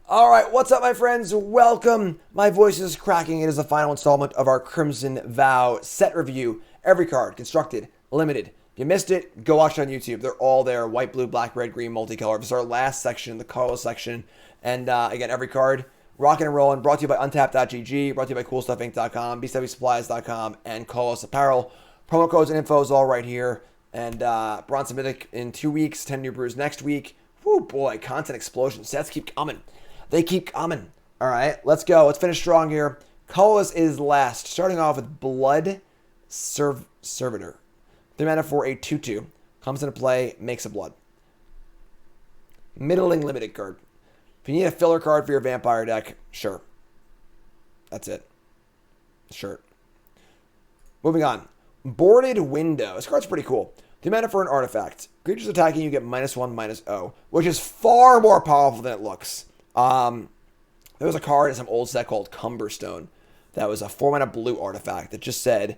All right, what's up, my friends? Welcome. My voice is cracking. It is the final installment of our Crimson Vow set review. Every card, constructed, limited. If you missed it, go watch it on YouTube. They're all there: white, blue, black, red, green, multicolor. This is our last section, the Colorless section. And again, every card, rocking and rolling. Brought to you by Untapped.gg, brought to you by CoolStuffInc.com, BSWSupplies.com, and Colorless Apparel. Promo codes and info is all right here. And Bronze Mythic in 2 weeks, 10 new brews next week. Whoo, boy, content explosion. Sets keep coming. They keep coming. All right, let's go. Let's finish strong here. Colorless is last. Starting off with Blood Servitor. 3 mana for a 2/2. Comes into play, makes a blood. Middling limited card. If you need a filler card for your vampire deck, sure. That's it. Sure. Moving on. Boarded Window. This card's pretty cool. 3 mana for an artifact. Creatures attacking you get -1/-0, which is far more powerful than it looks. There was a card in some old set called Cumberstone that was a 4 mana blue artifact that just said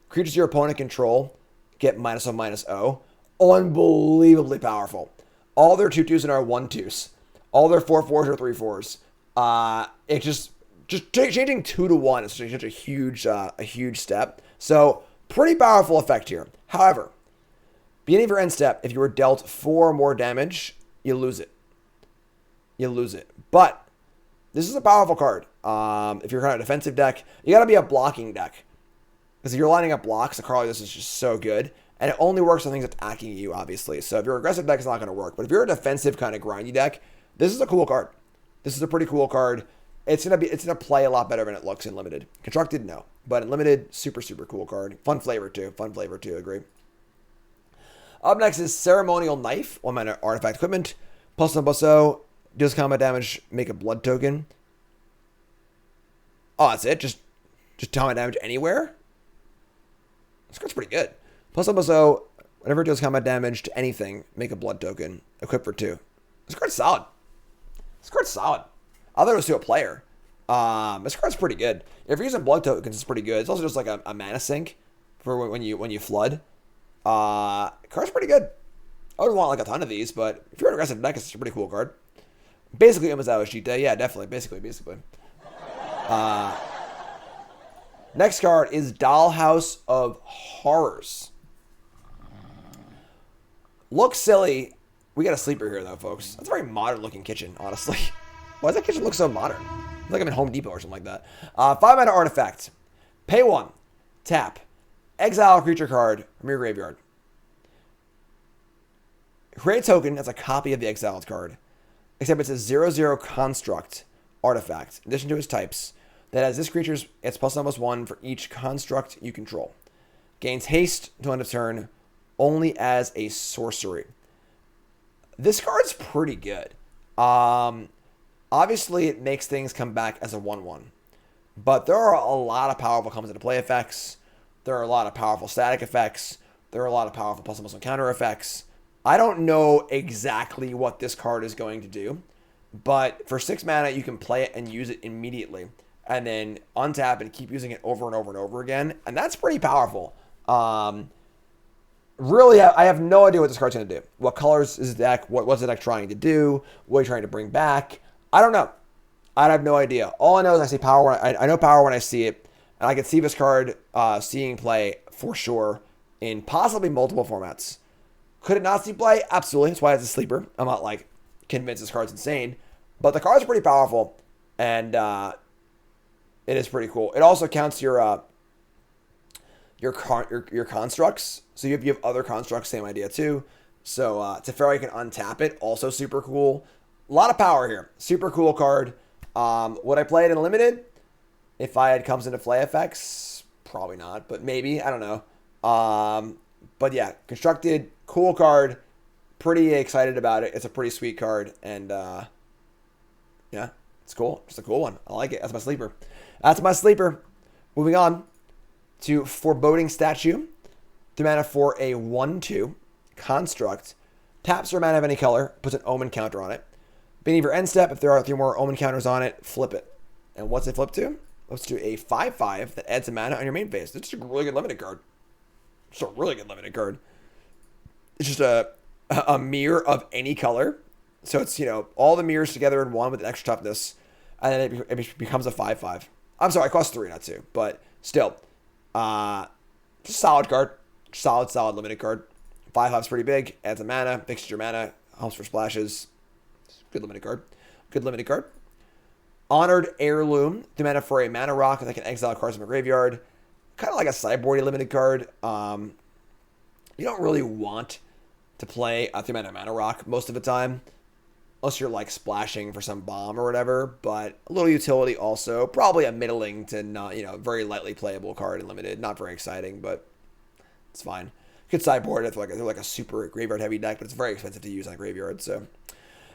creatures your opponent control get -1/-0. Unbelievably powerful. All their 2/2s are 1/2s. All their 4/4s are 3/4s. It just changing 2 to 1 is such a huge step. So pretty powerful effect here. However, beginning of your end step, if you were dealt 4 or more damage, you lose it. But this is a powerful card. If you're kind of a defensive deck, you got to be a blocking deck. Because if you're lining up blocks, a card like this is just so good. And it only works on things attacking you, obviously. So if you're an aggressive deck, it's not going to work. But if you're a defensive kind of grindy deck, this is a cool card. This is a pretty cool card. It's gonna play a lot better than it looks in limited. Constructed, no. But in limited, super cool card. Fun flavor too, agree. Up next is Ceremonial Knife. 1 mana artifact equipment. +1/+0. Deals combat damage, make a blood token. Oh, that's it? Just combat damage anywhere? This card's pretty good. +1/+0, whenever it deals combat damage to anything, make a blood token. Equip for 2. This card's solid. I thought it was to a player. This card's pretty good. If you're using blood tokens, it's pretty good. It's also just like a mana sink for when you flood. Card's pretty good. I wouldn't want like a ton of these, but if you're an aggressive deck, it's a pretty cool card. Basically, Umazawa Shite. Yeah, definitely. Basically. Next card is Dollhouse of Horrors. Looks silly. We got a sleeper here, though, folks. That's a very modern-looking kitchen, honestly. Why does that kitchen look so modern? I feel like I'm in Home Depot or something like that. 5 mana artifact. Pay 1. Tap. Exile a creature card from your graveyard. Create a token that's a copy of the exiled card. Except it's a 0/0 construct artifact, in addition to its types, that has this creature's it's +1/+1 for each construct you control. Gains haste to end of turn only as a sorcery. This card's pretty good. Obviously, it makes things come back as a 1/1. But there are a lot of powerful comes into play effects. There are a lot of powerful static effects. There are a lot of powerful +1/+1 counter effects. I don't know exactly what this card is going to do, but for 6 mana, you can play it and use it immediately, and then untap and keep using it over and over and over again, and that's pretty powerful. Really, I have no idea what this card's going to do. What colors is the deck? What's the deck trying to do? What are you trying to bring back? I don't know. I have no idea. All I know is I see power. I know power when I see it, and I can see this card seeing play for sure in possibly multiple formats. Could it not see play? Absolutely. That's why it's a sleeper. I'm not like convinced this card's insane, but the card's pretty powerful, and it is pretty cool. It also counts your constructs. So you have other constructs, same idea too. So Teferi can untap it. Also super cool. A lot of power here. Super cool card. Would I play it in limited? If I had comes into play effects, probably not, but maybe. I don't know. But yeah, constructed, cool card. Pretty excited about it. It's a pretty sweet card, and yeah, it's cool. It's a cool one. I like it. That's my sleeper. Moving on to Foreboding Statue. 3 mana for a 1/2 construct. Taps for a mana of any color. Puts an omen counter on it. Beginning of your end step, if there are 3 more omen counters on it, flip it. And what's it flip to? Flips to a 5/5 that adds a mana on your main phase. It's just a really good limited card. It's a really good limited card. It's just a mirror of any color So it's, all the mirrors together in one with an extra toughness, and then it becomes a 5/5. I'm sorry, it costs 3, not 2, but still, just solid card, solid limited card. 5/5's pretty big. Adds a mana, fixes your mana, helps for splashes. Good limited card. Good limited card. Honored Heirloom. 2 mana for a mana rock that can exile cards from a graveyard. Kind of like a sideboardy limited card. You don't really want to play a 3 mana rock most of the time, unless you're like splashing for some bomb or whatever. But a little utility also. Probably a middling to not, very lightly playable card in limited. Not very exciting, but it's fine. Good sideboard if they're like a super graveyard heavy deck, but it's very expensive to use on a graveyard. So,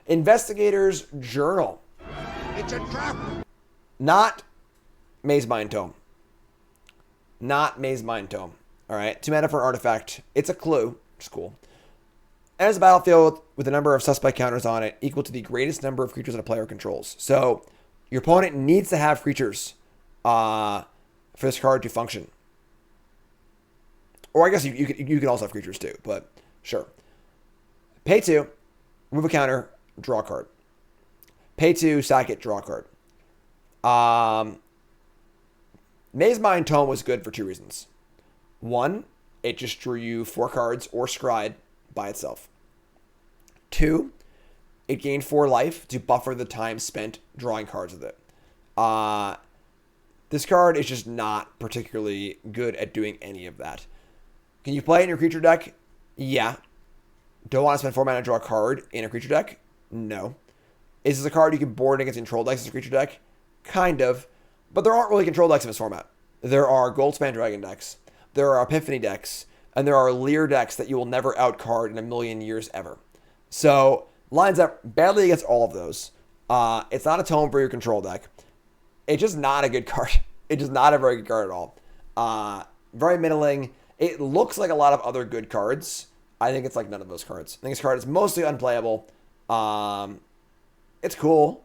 Investigator's Journal. It's a trap. Not Maze Mind Tome. Not Maze Mind Tome. All right. 2 mana for an artifact. It's a clue. Which is cool. Enters a battlefield with a number of suspect counters on it equal to the greatest number of creatures that a player controls. So your opponent needs to have creatures for this card to function. Or I guess you can also have creatures too, but sure. Pay 2, remove a counter, draw a card. Pay 2, sack it, draw a card. Maze Mind Tome was good for 2 reasons. 1, it just drew you 4 cards or scryed by itself. 2, it gained 4 life to buffer the time spent drawing cards with it. This card is just not particularly good at doing any of that. Can you play it in your creature deck? Yeah. Don't want to spend 4 mana to draw a card in a creature deck? No. Is this a card you can board against control decks as a creature deck? Kind of. But there aren't really control decks in this format. There are Goldspan Dragon decks. There are Epiphany decks. And there are Leer decks that you will never outcard in a million years ever. So, lines up badly against all of those. It's not a tome for your control deck. It's just not a good card. It's just not a very good card at all. Very middling. It looks like a lot of other good cards. I think it's like none of those cards. I think this card is mostly unplayable. It's cool.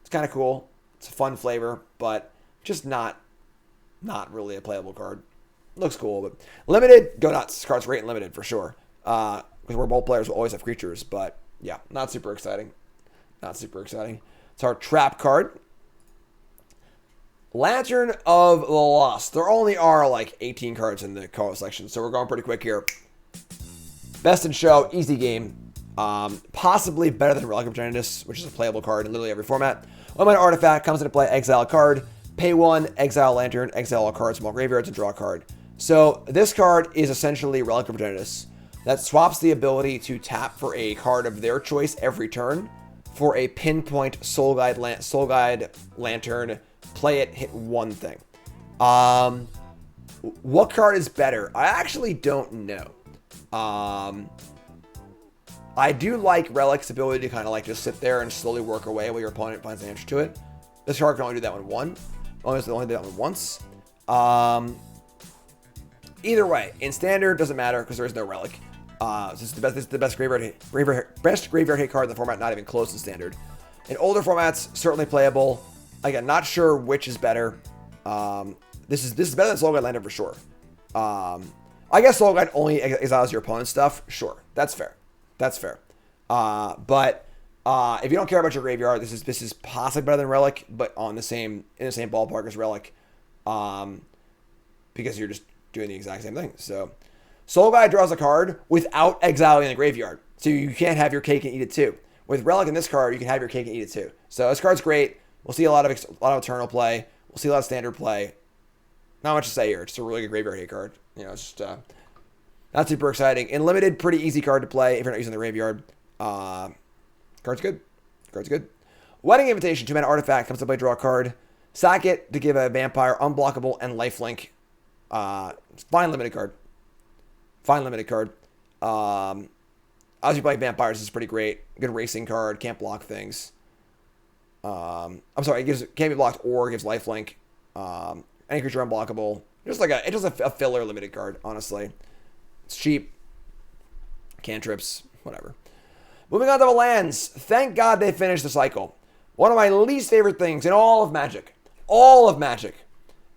It's kind of cool. It's a fun flavor, but just not really a playable card. Looks cool, but limited, go nuts. This card's great in limited for sure. Because we're both players will always have creatures, but yeah, not super exciting. Not super exciting. It's our trap card. Lantern of the Lost. There only are like 18 cards in the color section, so we're going pretty quick here. Best in show, easy game. Possibly better than Relic of Progenitus, which is a playable card in literally every format. When an artifact comes into play, exile a card. Pay 1, exile Lantern, exile all cards from all graveyards, and draw a card. So this card is essentially Relic of Progenitus. That swaps the ability to tap for a card of their choice every turn for a pinpoint Soul Guide Lantern. Play it, hit 1 thing. What card is better? I actually don't know. I do like Relic's ability to kind of like just sit there and slowly work away while your opponent finds an answer to it. This card can only do that one only do that one once. Either way, in standard doesn't matter because there is no Relic. This is the best graveyard hit card in the format, not even close to standard. In older formats, certainly playable. Again, not sure which is better. This is better than Soul Guide Lantern for sure. I guess Soul Guide only exiles your opponent's stuff. Sure, that's fair. That's fair. But if you don't care about your graveyard, this is possibly better than Relic, but in the same ballpark as Relic, because you're just doing the exact same thing. So, Soul Guide draws a card without exiling the graveyard, so you can't have your cake and eat it too. With Relic in this card, you can have your cake and eat it too. So this card's great. We'll see a lot of Eternal play. We'll see a lot of standard play. Not much to say here. It's a really good graveyard hit card. It's just not super exciting. In limited, pretty easy card to play if you're not using the graveyard. Card's good. Card's good. Wedding Invitation, 2 mana artifact, comes to play, draw a card. Sack it to give a vampire unblockable and lifelink. Fine limited card. Fine limited card. As you play vampires, this is pretty great. Good racing card. Can't block things. I'm sorry, can't be blocked or gives lifelink. Any creature unblockable. It's just a filler limited card, honestly. It's cheap. Cantrips, whatever. Moving on to the lands. Thank God they finished the cycle. One of my least favorite things in all of Magic,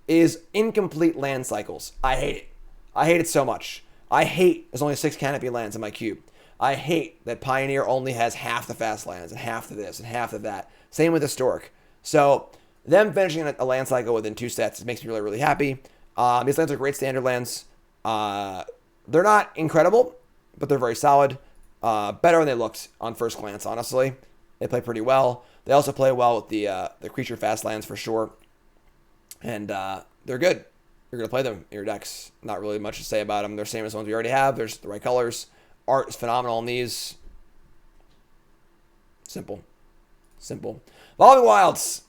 is incomplete land cycles. I hate it. I hate it so much. I hate there's only 6 canopy lands in my cube. I hate that Pioneer only has half the fast lands and half of this and half of that. Same with Historic. So them finishing a land cycle within 2 sets makes me really, really happy. These lands are great standard lands. They're not incredible, but they're very solid. Better than they looked on first glance, honestly. They play pretty well. They also play well with the creature fast lands for sure. And they're good. You're going to play them in your decks. Not really much to say about them. They're the same as the ones we already have. There's the right colors. Art is phenomenal in these. Simple. Evolving Wilds.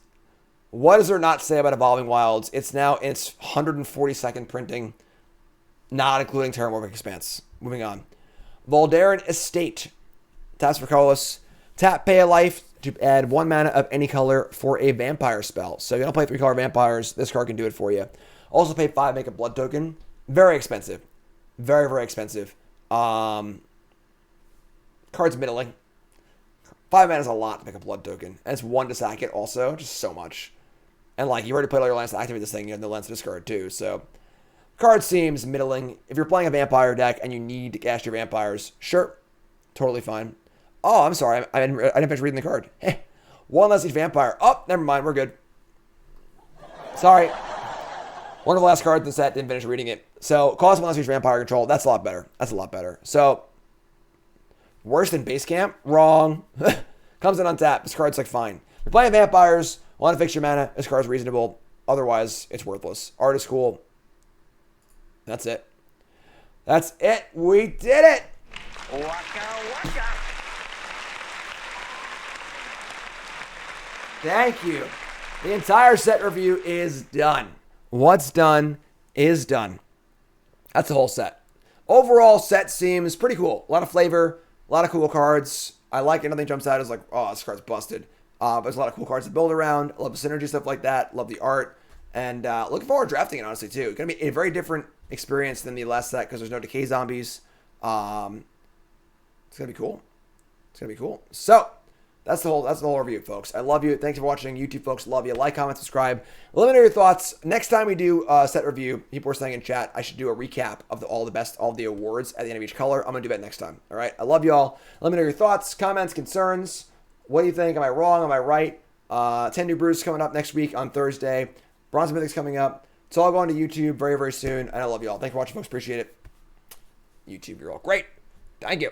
What is there not to say about Evolving Wilds? It's now its 142nd printing, not including Terramorphic Expanse. Moving on. Voldaren Estate. Taps for colorless. Tap, pay a life to add 1 mana of any color for a vampire spell. So you don't play 3-color vampires. This card can do it for you. Also pay 5, make a blood token. Very expensive. Very, very expensive. Card's middling. 5 mana is a lot to make a blood token. And it's 1 to sack it also. Just so much. And like, you already played all your lands to activate this thing. You have no lands to discard too. So, card seems middling. If you're playing a vampire deck and you need to cast your vampires, sure. Totally fine. Oh, I'm sorry. I didn't finish reading the card. Hey, 1 less each vampire. Oh, never mind. We're good. Sorry. One of the last cards in the set, didn't finish reading it. So, cost 1 less each vampire control. That's a lot better. So, worse than base camp? Wrong. Comes in untapped. This card's like fine. If you're playing vampires, want to fix your mana, this card's reasonable. Otherwise, it's worthless. Art is cool. That's it. We did it. Waka waka. Thank you. The entire set review is done. What's done is done. That's the whole set. Overall, set seems pretty cool. A lot of flavor, a lot of cool cards. I like it. Nothing jumps out as like, oh, this card's busted. But there's a lot of cool cards to build around. I love the synergy stuff like that. Love the art. And looking forward to drafting it, honestly, too. It's going to be a very different experience than the last set because there's no decay zombies. It's going to be cool. So, that's the whole review, folks. I love you. Thanks for watching. YouTube folks, love you. Like, comment, subscribe. Let me know your thoughts. Next time we do a set review, people were saying in chat, I should do a recap of all the awards at the end of each color. I'm going to do that next time. All right? I love you all. Let me know your thoughts, comments, concerns. What do you think? Am I wrong? Am I right? 10 new brews coming up next week on Thursday. Bronze Mythics coming up. It's all going to YouTube very, very soon. And I love you all. Thanks for watching, folks. Appreciate it. YouTube, you're all great. Thank you.